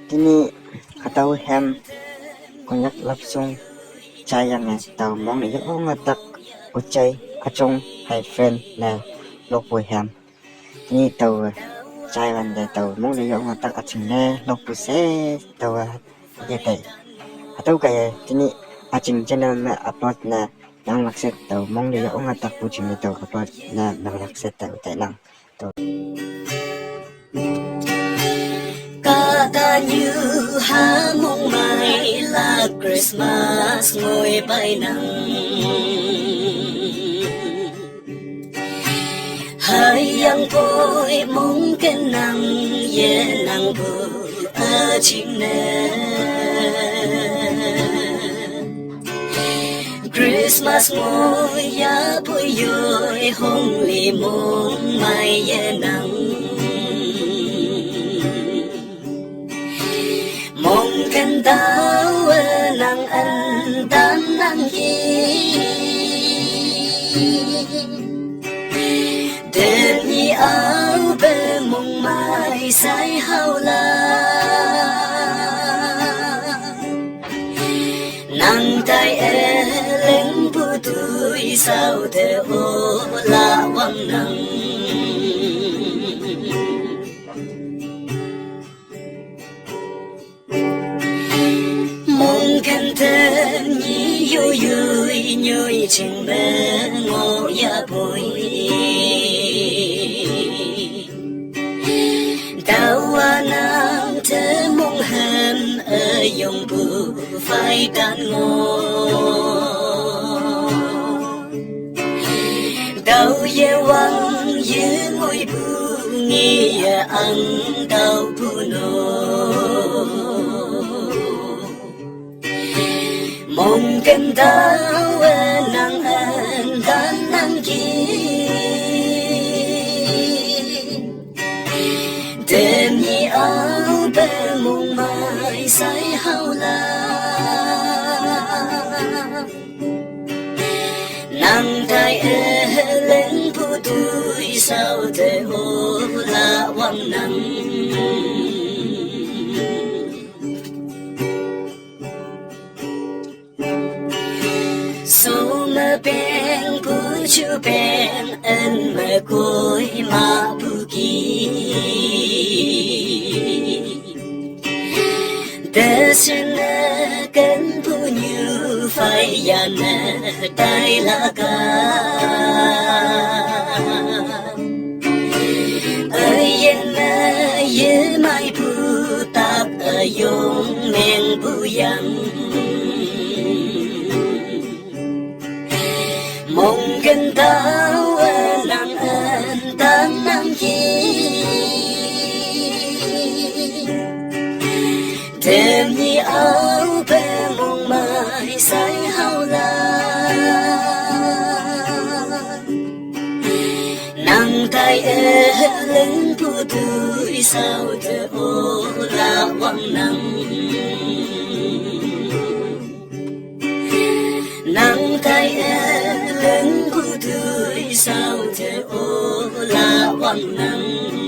Kini kataw hem konyak lapsung chayang ne taw mong ne yo nga tak uchay achong hai friend na lokpo hem kini taw chaywan de taw mong ne yo nga tak aching ne lokpo se taw ye tay ataw kay kini aching channel na upload na nang lakset taw mong ne yo nga tak puching ne taw upload na nang lakset taw tay lang Cả như hà mong mai là Christmas ngồi bay nắng hai yang vui mong cái nắng ye nắng bu ở chính nè Christmas ngồi ya vui vui hong li mong mai ye nắng mong cần đau nắng ân tan nắng gì đêm nhị áo về mong mai say hao la nắng tay e lên bu tuổi sao thế ô la quăng nắng mong cần thêm nhị vui vui nhoi chừng bé ngô ya bồi đau nam thế mong hẹn ở dòng bù phải đàn ngô đau ye wang ye ngồi bu nghi ăn đau bu nô mong cần đau nắng ân tan nắng gì đêm nhị áo bé mong mai say hao la nắng tay e lên bu tuổi sao thế ô la quăng nắng số mơ bên bu chu bên ân mơ cối mà bu kỳ để xin cần bu như phải dàn tay lá ca ơi yên mai bu tạc ở yong men bu yang mong cần đau nắng ân tan nắng gì đêm nhị áo bé mong mai say hao la nắng tay e lên bu tuổi sao thế ô la quăng nắng nắng tay e lên bu tuổi sao thế ô la quăng nắng